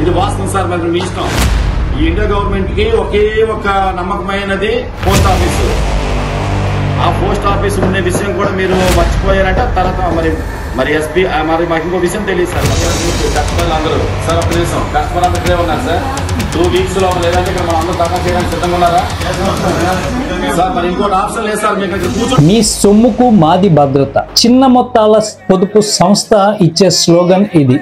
ఇది వాస్తవం సార్. మరి మీ ఇష్టం. ఈ ఇండియా గవర్నమెంట్ కి ఒకే ఒక నమ్మకమైనది పోస్ట్ ఆఫీసు. ఆ పోస్ట్ ఆఫీస్ ఉండే విషయం కూడా మీరు మర్చిపోయారంటే తర్వాత మరి ఎస్పీ మరి మాకు ఇంకో విషయం తెలియదు సార్. కస్టమర్లు అందరూ సార్ ఒక నిమిషం కస్టమర్ అందరూ ఇక్కడే ఉన్నారు సార్. 2 weeks లో లేదంటే ఇక్కడ మనం అందరూ ధర్నా చేయడానికి సిద్ధంగా ఉన్నారా సార్? మరి ఇంకోటి ఆప్షన్ లేదు సార్. మీకు మీ సొమ్ముకు మాది భద్రత, చిన్న మొత్తాల పొదుపు సంస్థ ఇచ్చే స్లోగన్ ఇది.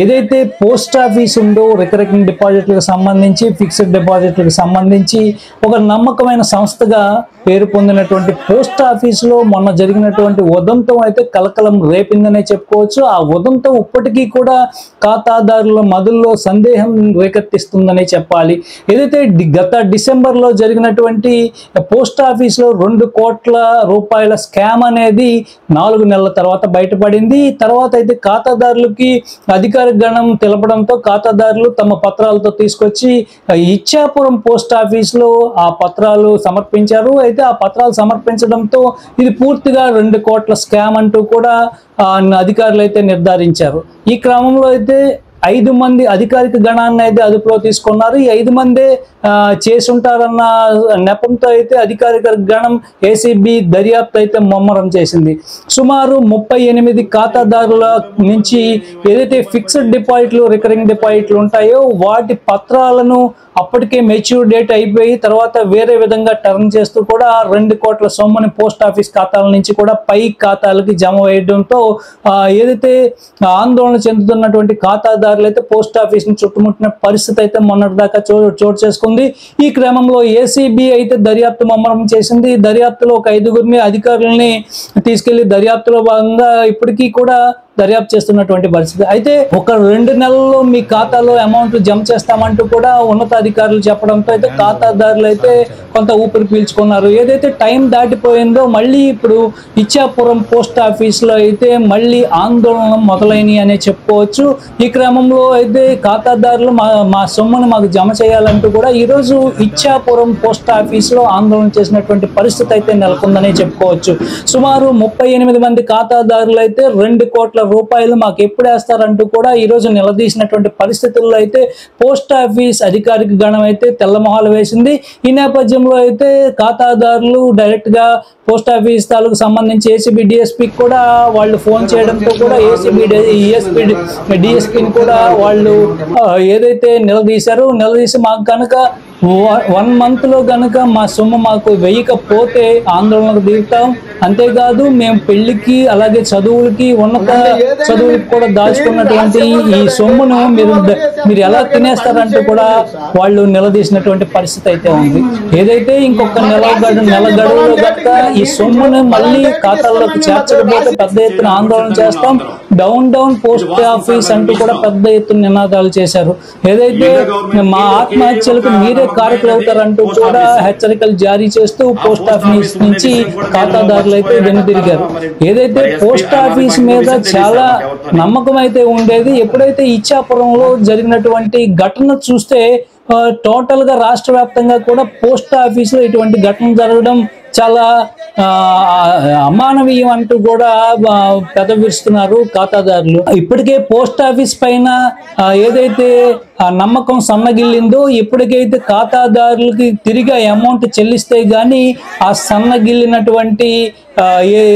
ఏదైతే పోస్ట్ ఆఫీస్ ఉందో రికరింగ్ డిపాజిట్లకు సంబంధించి, ఫిక్స్డ్ డిపాజిట్లకు సంబంధించి ఒక నమ్మకమైన సంస్థగా పేరు పొందినటువంటి పోస్ట్ ఆఫీసులో మొన్న జరిగినటువంటి ఉదంతం అయితే కలకలం రేపిందనే చెప్పుకోవచ్చు. ఆ ఉదంతం ఇప్పటికీ కూడా ఖాతాదారుల మదుల్లో సందేహం రేకెత్తిస్తుందనే చెప్పాలి. ఏదైతే గత డిసెంబర్లో జరిగినటువంటి పోస్ట్ ఆఫీసులో 2 కోట్ల రూపాయల స్కామ్ అనేది 4 నెలల తర్వాత బయటపడింది. తర్వాత అయితే ఖాతాదారులకి అధికార గణం తెలపడంతో ఖాతాదారులు తమ పత్రాలతో తీసుకొచ్చి ఇచ్చాపురం పోస్ట్ ఆఫీసులో ఆ పత్రాలు సమర్పించారు. అయితే ఆ పత్రాలు సమర్పించడంతో ఇది పూర్తిగా 2 కోట్ల స్కామ్ అంటూ కూడా అధికారులు అయితే నిర్ధారించారు. ఈ క్రమంలో అయితే 5 మంది అధికారిక గణాన్ని అయితే అదుపులో తీసుకున్నారు. ఈ 5 మందే చేసుంటారన్న నెపంతో అయితే అధికారిక గణం ఏసీబీ దర్యాప్తు అయితే ముమ్మరం చేసింది. సుమారు 38 ఖాతాదారుల నుంచి ఏదైతే ఫిక్స్డ్ డిపాజిట్లు, రికరింగ్ డిపాజిట్లు ఉంటాయో వాటి పత్రాలను అప్పటికే మెచ్యూర్ డేట్ అయిపోయి తర్వాత వేరే విధంగా టర్న్ చేస్తూ కూడా 2 కోట్ల సొమ్ముని పోస్ట్ ఆఫీస్ ఖాతాల నుంచి కూడా పై ఖాతాలకి జమ వేయడంతో ఏదైతే ఆందోళన చెందుతున్నటువంటి ఖాతాదారులు అయితే పోస్ట్ ఆఫీస్ ని చుట్టుముట్టిన పరిస్థితి అయితే మొన్నటిదాకా చోటు చేసుకుంది. ఈ క్రమంలో ఏసీబీ అయితే దర్యాప్తు ముమ్మరం చేసింది. దర్యాప్తులో ఒక 5గురిని అధికారులని తీసుకెళ్లి దర్యాప్తులో భాగంగా ఇప్పటికీ కూడా దర్యాప్తు చేస్తున్నటువంటి పరిస్థితి. అయితే ఒక 2 నెలల్లో మీ ఖాతాలో అమౌంట్ జమ చేస్తామంటూ కూడా ఉన్నతాధికారులు చెప్పడంతో అయితే ఖాతాదారులు అయితే కొంత ఊపిరి పీల్చుకున్నారు. ఏదైతే టైం దాటిపోయిందో మళ్ళీ ఇప్పుడు ఇచ్చాపురం పోస్ట్ ఆఫీసులో అయితే మళ్ళీ ఆందోళన మొదలైనవి అనే చెప్పుకోవచ్చు. ఈ క్రమంలో అయితే ఖాతాదారులు మా సొమ్మును మాకు జమ చేయాలంటూ కూడా ఈరోజు ఇచ్చాపురం పోస్ట్ ఆఫీసులో ఆందోళన చేసినటువంటి పరిస్థితి అయితే నెలకొందనే చెప్పుకోవచ్చు. సుమారు 38 మంది ఖాతాదారులు అయితే 2 కోట్ల రూపాయలు మాకు ఎప్పుడు వేస్తారంటూ కూడా ఈరోజు నిలదీసినటువంటి పరిస్థితుల్లో అయితే పోస్ట్ ఆఫీస్ అధికారిక గణం అయితే తెల్లమొహాలు వేసింది. ఈ నేపథ్యంలో అయితే ఖాతాదారులు డైరెక్ట్ గా పోస్ట్ ఆఫీస్ తాలూకు సంబంధించి ఏసీబీ డిఎస్పీకి కూడా వాళ్ళు ఫోన్ చేయడంతో కూడా ఏసీబీ డిఎస్పీని కూడా వాళ్ళు ఏదైతే నిలదీసి మాకు కనుక 1 month లో గనుక మా సొమ్ము మాకు వేయకపోతే ఆందోళనకు దిగుతాం, అంతేకాదు మేము పెళ్లికి అలాగే చదువులకి ఉన్నత చదువులకి కూడా దాచుకున్నటువంటి ఈ సొమ్మును మీరు ఎలా తినేస్తారంటూ కూడా వాళ్ళు నిలదీసినటువంటి పరిస్థితి అయితే ఉంది. ఏదైతే ఇంకొక నెల గడువులో గనక ఈ సొమ్మును మళ్ళీ ఖాతాల్లోకి చేర్చకపోతే పెద్ద ఎత్తున ఆందోళన చేస్తాం, డౌన్ పోస్ట్ ఆఫీస్ అంటూ కూడా పెద్ద ఎత్తున నినాదాలు చేశారు. ఏదైతే మా ఆత్మహత్యలకు మీరే కారకులు అవుతారంటూ కూడా హెచ్చరికలు జారీ చేస్తూ పోస్ట్ ఆఫీస్ నుంచి ఖాతాదారులు అయితే వెనుదిరిగారు. ఏదైతే పోస్ట్ ఆఫీస్ మీద చాలా నమ్మకం అయితే ఉండేది, ఎప్పుడైతే ఇచ్చాపురంలో జరిగినటువంటి ఘటన చూస్తే టోటల్ గా రాష్ట్ర వ్యాప్తంగా కూడా పోస్ట్ ఆఫీస్ లో ఇటువంటి ఘటన జరగడం చాలా అమానవీయం అంటూ కూడా పెదవిస్తున్నారు ఖాతాదారులు. ఇప్పటికే పోస్ట్ ఆఫీస్ పైన ఏదైతే నమ్మకం సన్నగిల్లిందో ఇప్పటికైతే ఖాతాదారులకి తిరిగి అమౌంట్ చెల్లిస్తే గానీ ఆ సన్నగిల్లినటువంటి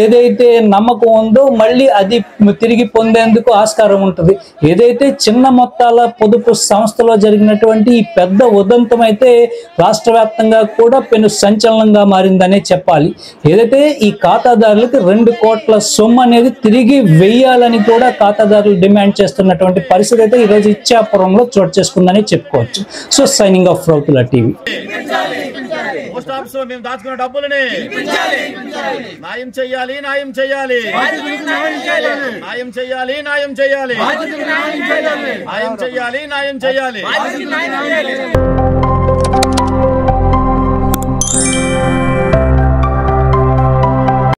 ఏదైతే నమ్మకం ఉందో మళ్ళీ అది తిరిగి పొందేందుకు ఆస్కారం ఉంటుంది. ఏదైతే చిన్న మొత్తాల పొదుపు సంస్థలో జరిగినటువంటి ఈ పెద్ద ఉదంతం అయితే రాష్ట్ర వ్యాప్తంగా కూడా పెను సంచలనంగా మారిందనే చెప్పాలి. ఏదైతే ఈ ఖాతాదారులకు 2 కోట్ల సొమ్ము అనేది తిరిగి వెయ్యాలని కూడా ఖాతాదారులు డిమాండ్ చేస్తున్నటువంటి పరిస్థితి అయితే ఈరోజు ఇచ్చాపురంలో చోటు చేసుకుందని చెప్పుకోవచ్చు. So signing off Rauthula TV. Post office లో మేము దాచుకున్న డబ్బులని న్యాయం చేయాలి, న్యాయం చేయాలి, న్యాయం చేయాలి, న్యాయం చేయాలి, న్యాయం చేయాలి, న్యాయం చేయాలి.